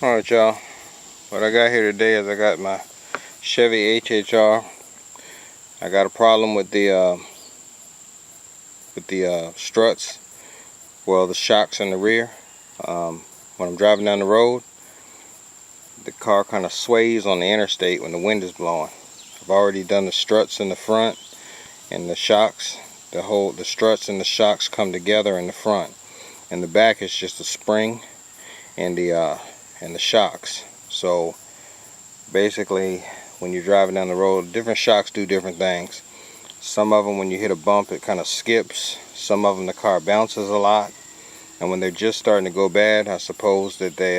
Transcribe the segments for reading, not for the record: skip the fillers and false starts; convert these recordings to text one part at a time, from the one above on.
Alright, y'all, what I got here today is I got my Chevy HHR. I got a problem with the struts, well, the shocks in the rear. When I'm driving down the road, the car kind of sways on the interstate when the wind is blowing. I've already done the struts in the front and the shocks. The struts and the shocks come together in the front, and the back is just a spring and the shocks. So basically, when you're driving down the road, different shocks do different things. Some of them, when you hit a bump, it kind of skips. Some of them, the car bounces a lot, and when they're just starting to go bad, I suppose that they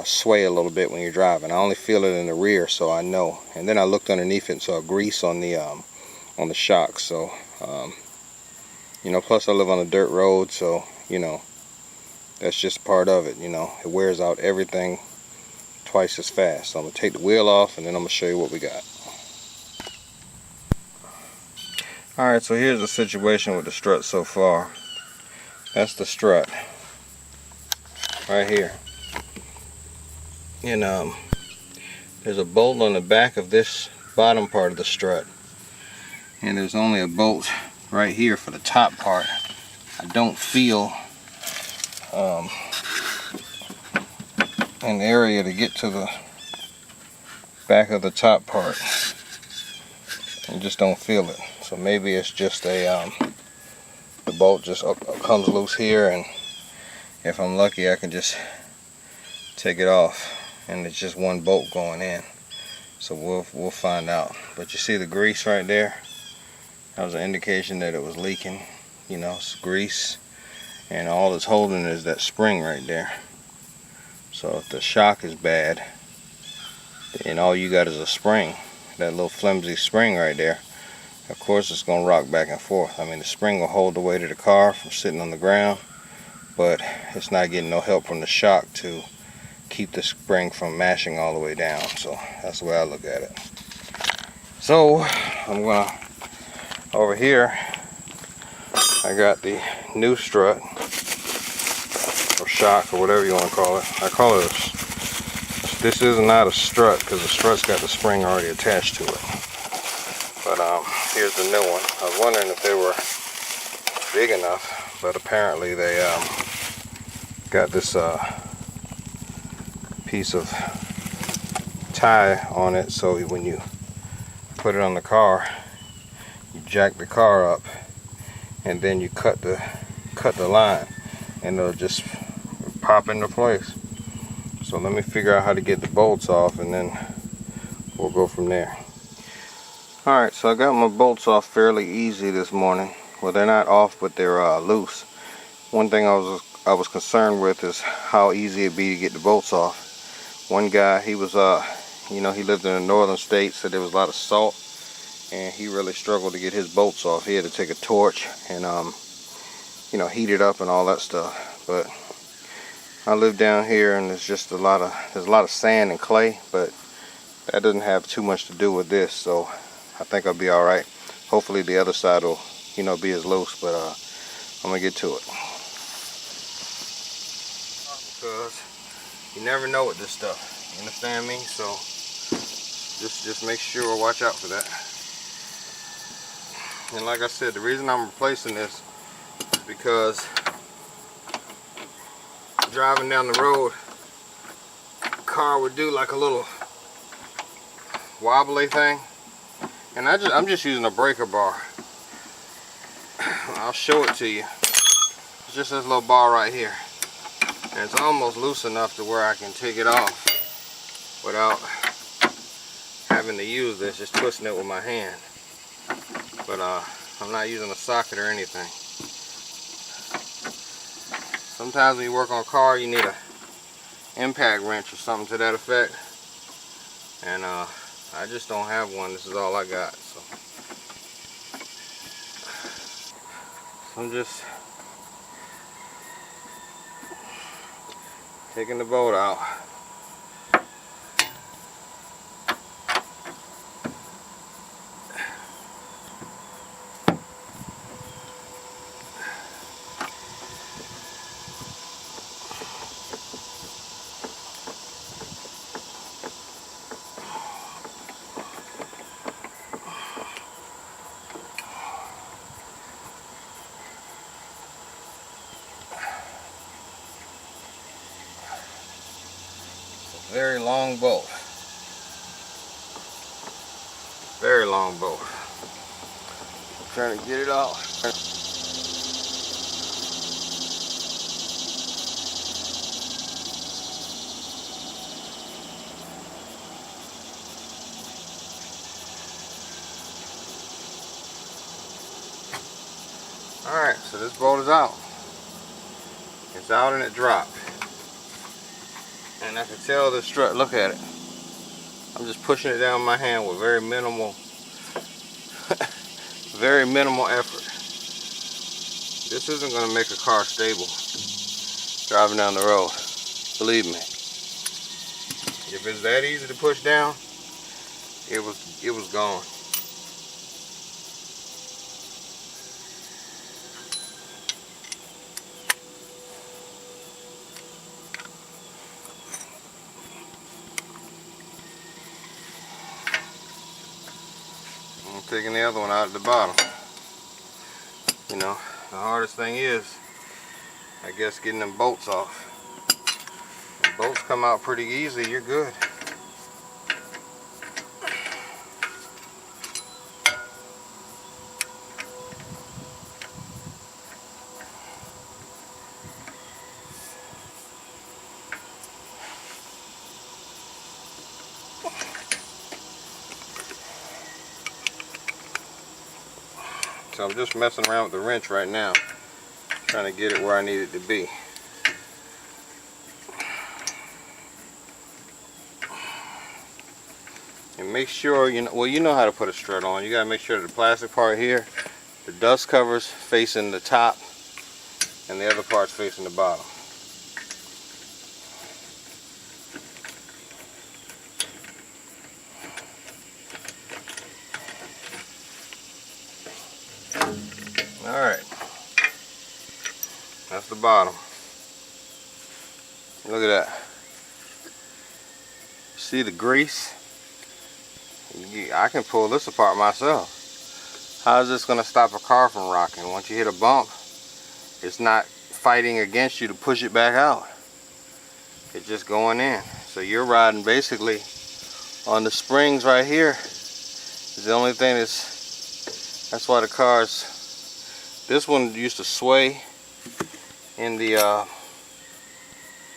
sway a little bit when you're driving. I only feel it in the rear, so I know. And then I looked underneath it and saw grease on the shocks. So plus I live on a dirt road, so that's just part of it. It wears out everything twice as fast. So I'm gonna take the wheel off, and then I'm gonna show you what we got. Alright, so here's the situation with the strut so far. That's the strut right here. And there's a bolt on the back of this bottom part of the strut, and there's only a bolt right here for the top part. I don't feel an area to get to the back of the top part. I just don't feel it. So maybe it's just the bolt just comes loose here, and if I'm lucky I can just take it off, and it's just one bolt going in. So we'll find out. But you see the grease right there? That was an indication that it was leaking. It's grease, and all it's holding is that spring right there. So if the shock is bad, then all you got is a spring, that little flimsy spring right there. Of course it's going to rock back and forth. I mean, the spring will hold the weight of the car from sitting on the ground, but it's not getting no help from the shock to keep the spring from mashing all the way down. So that's the way I look at it. So I'm gonna, over here I got the new strut or shock or whatever you want to call it. I call it this is not a strut because the strut's got the spring already attached to it. But here's the new one. I was wondering if they were big enough, but apparently they got this piece of tie on it, so when you put it on the car, you jack the car up, and then you cut the line, and it'll just pop into place. So let me figure out how to get the bolts off, and then we'll go from there. Alright, so I got my bolts off fairly easy this morning. Well, they're not off, but they're loose. One thing I was concerned with is how easy it'd be to get the bolts off. One guy, he was he lived in the northern states, so there was a lot of salt, and he really struggled to get his bolts off. He had to take a torch and heat it up and all that stuff. But I live down here, and there's a lot of sand and clay, but that doesn't have too much to do with this, so I think I'll be all right. Hopefully the other side will be as loose, but I'm gonna get to it. Because you never know with this stuff, you understand me? So just make sure, watch out for that. And like I said, the reason I'm replacing this is because driving down the road, the car would do like a little wobbly thing, and I'm just using a breaker bar. I'll show it to you. It's just this little bar right here, and it's almost loose enough to where I can take it off without having to use this, just twisting it with my hand. But I'm not using a socket or anything. Sometimes when you work on a car, you need a impact wrench or something to that effect, and I just don't have one. This is all I got. So I'm just taking the bolt out. very long bolt. Very long bolt. Trying to get it off. Alright, so this bolt is out. It's out and it dropped. And I can tell the strut, look at it. I'm just pushing it down my hand with very minimal very minimal effort. This isn't going to make a car stable driving down the road. Believe me. If it's that easy to push down, it was gone. I'm taking the other one out at the bottom. You know, the hardest thing is, I guess, getting them bolts off. If bolts come out pretty easy, you're good. So I'm just messing around with the wrench right now, trying to get it where I need it to be. And make sure, you know how to put a strut on. You gotta make sure that the plastic part here, the dust covers facing the top, and the other part's facing the bottom. Alright, that's the bottom. Look at that. See the grease? I can pull this apart myself. How is this going to stop a car from rocking? Once you hit a bump, it's not fighting against you to push it back out. It's just going in. So you're riding basically on the springs right here. It's the only thing that's why the cars, this one used to sway in the,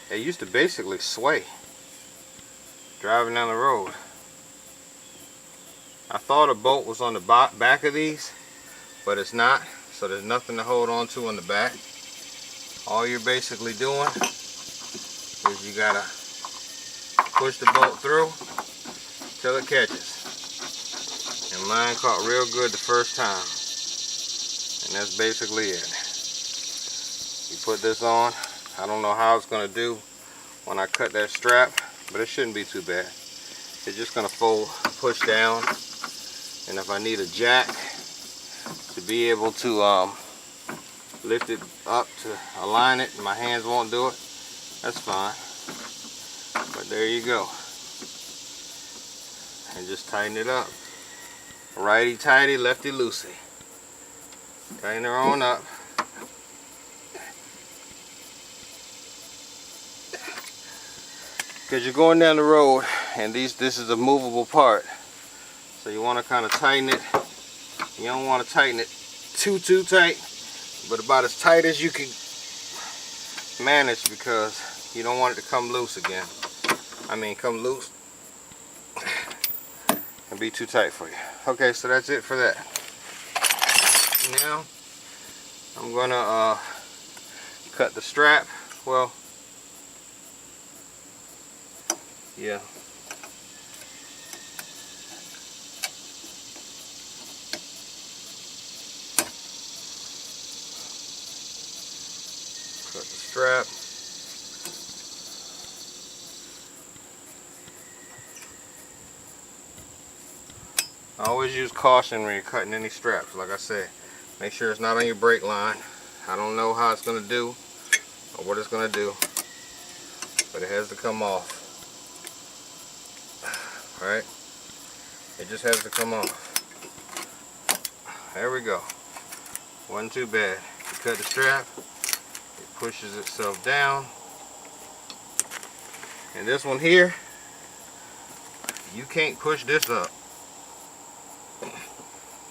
it used to basically sway driving down the road. I thought a bolt was on the back of these, but it's not, so there's nothing to hold on to on the back. All you're basically doing is you gotta push the bolt through till it catches. And mine caught real good the first time. And that's basically it. You put this on. I don't know how it's going to do when I cut that strap, but it shouldn't be too bad. It's just going to fold, push down, and if I need a jack to be able to lift it up to align it, and my hands won't do it, that's fine. But there you go. And just tighten it up. Righty tighty, lefty loosey. Tighten her on up. Because you're going down the road and this is a movable part. So you want to kind of tighten it. You don't want to tighten it too tight, but about as tight as you can manage, because you don't want it to come loose again. I mean, come loose and be too tight for you. Okay, so that's it for that. Now I'm gonna cut the strap. Well, yeah. Cut the strap. I always use caution when you're cutting any straps. Like I said, make sure it's not on your brake line. I don't know how it's going to do or what it's going to do, but it has to come off. Alright? It just has to come off. There we go. Wasn't too bad. You cut the strap, it pushes itself down. And this one here, You can't push this up.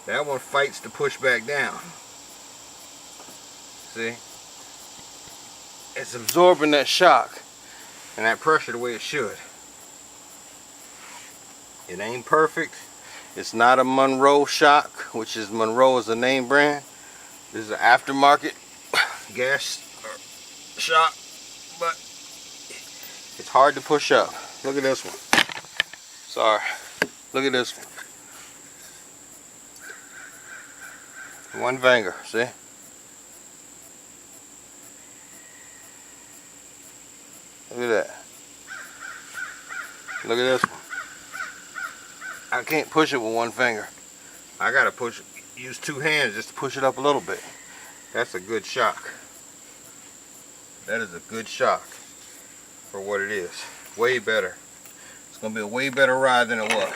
That one fights to push back down. See? It's absorbing that shock and that pressure the way it should. It ain't perfect. It's not a Monroe shock, which is Monroe is a name brand. This is an aftermarket gas shock, but it's hard to push up. Look at this one. Sorry. Look at this one. One finger, see? Look at that. Look at this one. I can't push it with one finger. I gotta use two hands just to push it up a little bit. That's a good shock. That is a good shock for what it is. Way better. It's gonna be a way better ride than it was.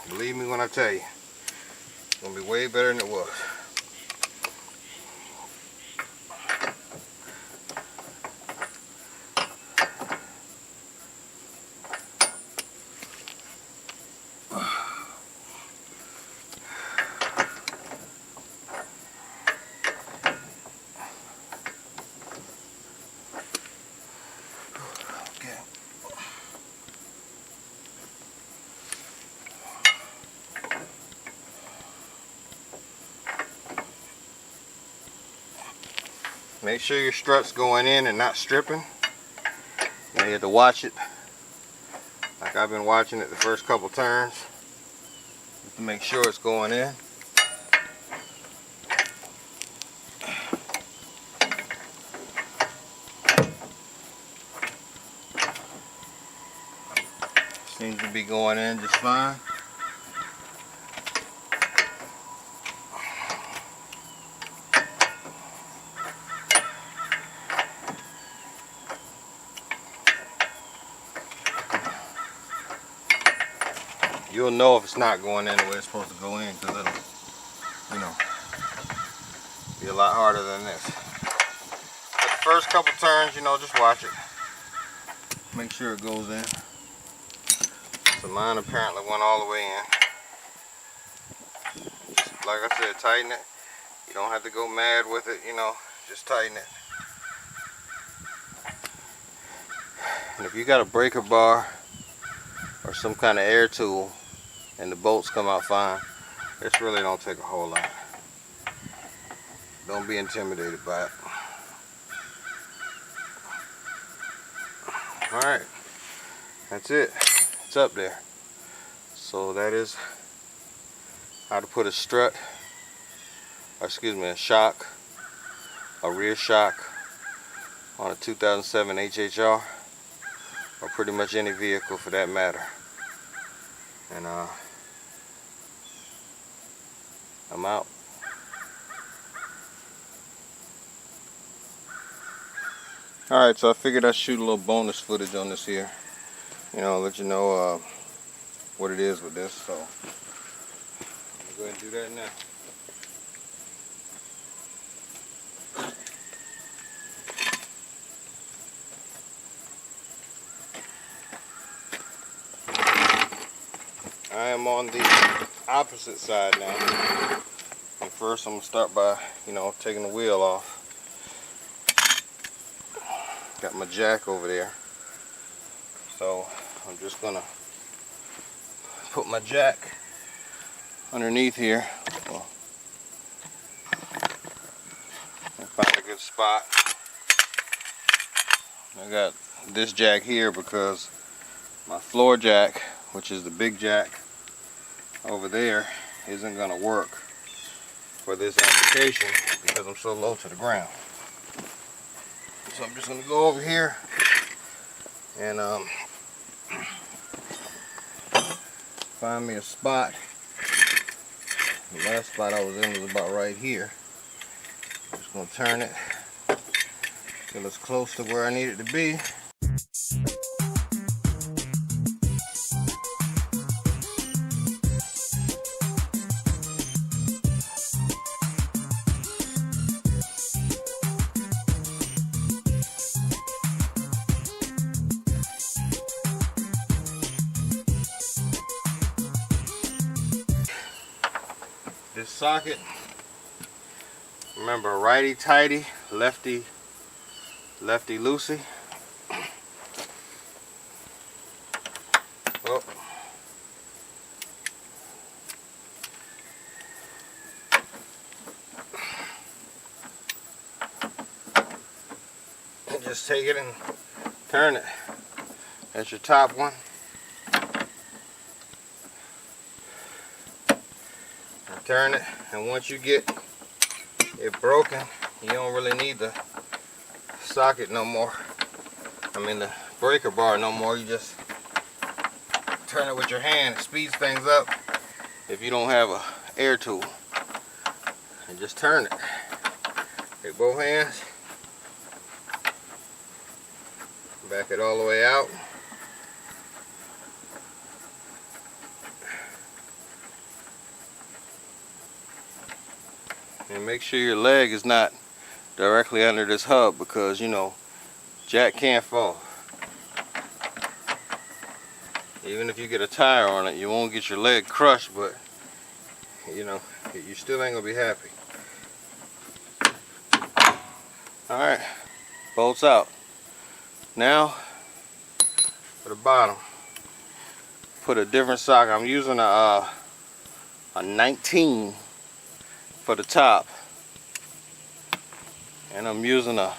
Believe me when I tell you, it's gonna be way better than it was. Make sure your strut's going in and not stripping. Now you have to watch it. Like I've been watching it the first couple turns to make sure it's going in. Seems to be going in just fine. You'll know if it's not going in the way it's supposed to go in, because it'll, you know, be a lot harder than this. But the first couple turns, you know, just watch it. Make sure it goes in. So mine apparently went all the way in. Just, like I said, tighten it. You don't have to go mad with it, you know, just tighten it. And if you got a breaker bar or some kind of air tool and the bolts come out fine, this really don't take a whole lot. Don't be intimidated by it. Alright, that's it. It's up there. So that is how to put a strut, or excuse me, a shock, a rear shock on a 2007 HHR, or pretty much any vehicle for that matter. And I'm out. Alright, so I figured I'd shoot a little bonus footage on this here. You know, let you know what it is with this. So I'm gonna go ahead and do that now. I am on the opposite side now. And first I'm going to start by, you know, taking the wheel off. Got my jack over there. So I'm just going to put my jack underneath here. Well, and find a good spot. I got this jack here because my floor jack, which is the big jack over there, isn't going to work for this application because I'm so low to the ground. So I'm just going to go over here and find me a spot. The last spot I was in was about right here. I'm just going to turn it till it's close to where I need it to be. this socket. Remember, righty tighty, lefty loosey. Oh. And just take it and turn it. That's your top one. And turn it, and once you get it broken, you don't really need the socket no more. I mean the breaker bar no more. You just turn it with your hand. It speeds things up if you don't have a air tool. And just turn it. Take both hands. Back it all the way out. And make sure your leg is not directly under this hub, because you know jack can't fall. Even if you get a tire on it, you won't get your leg crushed, but you know, you still ain't gonna be happy. Alright, bolts out. Now for the bottom, put a different socket. I'm using a 19 for the top, and I'm using a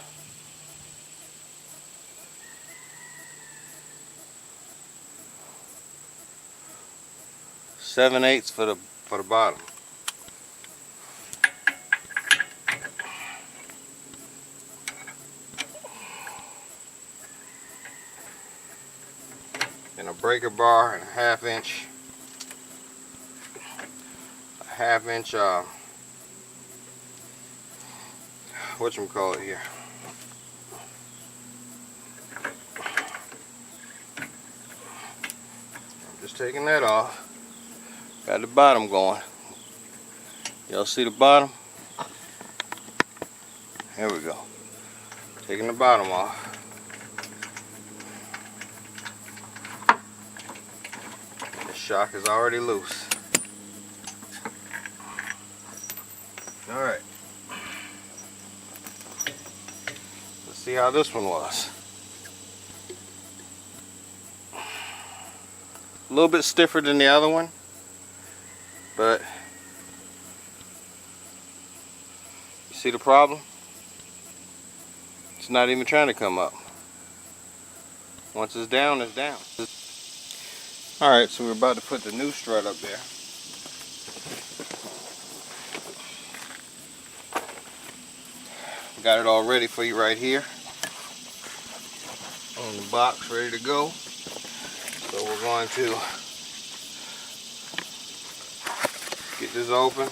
7/8 for the bottom. And a breaker bar and a half inch whatchamacallit here. I'm just taking that off. Got the bottom going. Y'all see the bottom? Here we go. Taking the bottom off. The shock is already loose. Alright. Let's see how this one was. A little bit stiffer than the other one, but you see the problem? It's not even trying to come up. Once it's down, it's down. Alright, so we're about to put the new strut up there. Got it all ready for you right here on the box, ready to go. So we're going to get this open.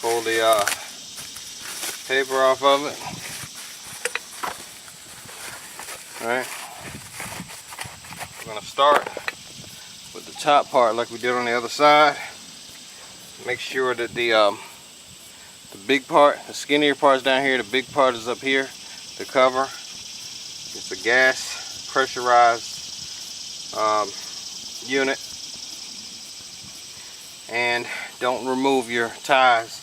Pull the paper off of it. Alright. We're going to start with the top part like we did on the other side. Make sure that the big part, the skinnier part's down here, the big part is up here, the cover. It's a gas pressurized unit. And don't remove your ties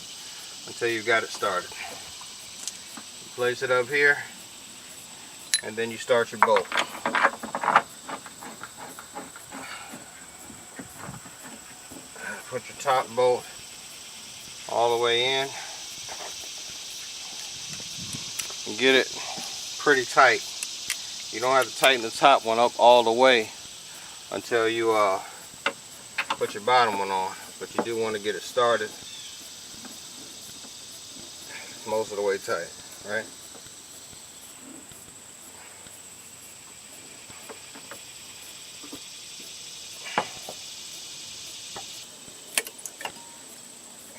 until you've got it started. You place it up here, and then you start your bolt. Put your top bolt all the way in and get it pretty tight. You don't have to tighten the top one up all the way until you put your bottom one on, but you do want to get it started most of the way tight, right?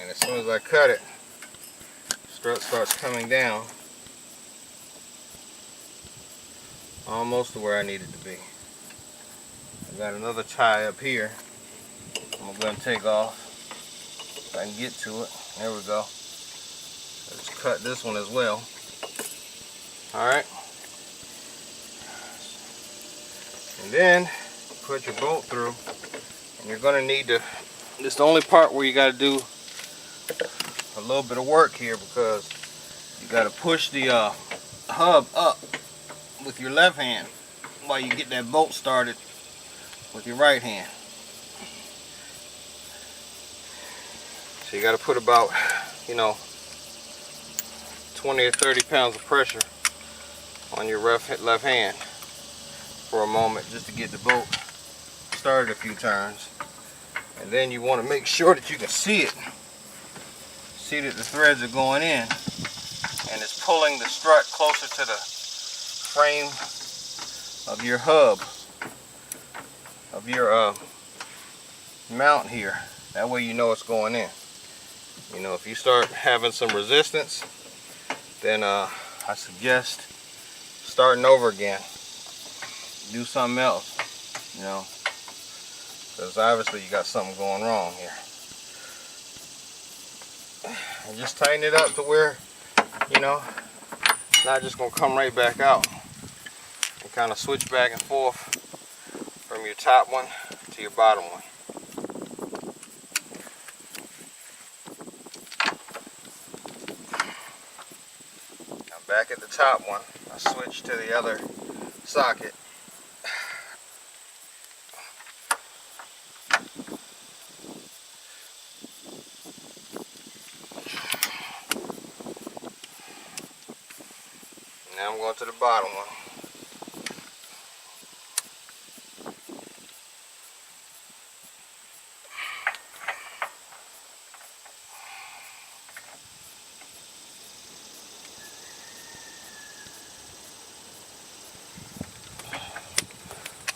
And as soon as I cut it, strut starts coming down almost to where I need it to be. I got another tie up here I'm going to take off if I can get to it. There we go. Let's cut this one as well. Alright. And then put your bolt through. And you're gonna need to, this is the only part where you gotta do a little bit of work here, because you gotta push the hub up with your left hand while you get that bolt started with your right hand. So you gotta put about, 20 or 30 pounds of pressure on your left hand for a moment, just to get the bolt started a few turns. And then you want to make sure that you can see it. See that the threads are going in, and it's pulling the strut closer to the frame of your hub, of your mount here. That way you know it's going in. If you start having some resistance, then I suggest starting over again. Do something else, because obviously you got something going wrong here. And just tighten it up to where, it's not just going to come right back out. And kind of switch back and forth from your top one to your bottom one. Now back at the top one, I switch to the other socket. Now I'm going to the bottom one.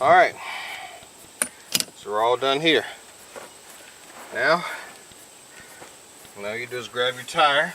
Alright, so we're all done here. Now you just grab your tire.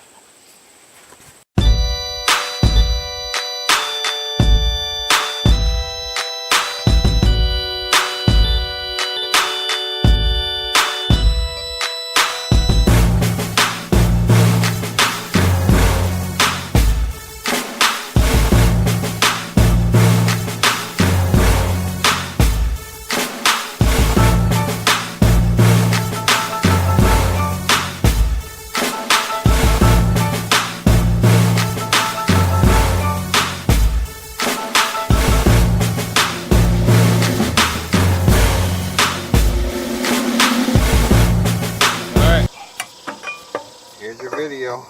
Here's your video.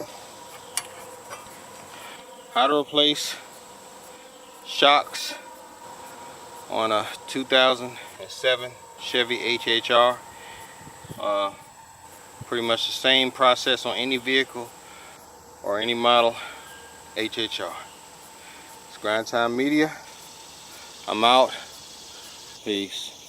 How to replace shocks on a 2007 Chevy HHR. Pretty much the same process on any vehicle or any model HHR. It's Grind Time Media. I'm out. Peace.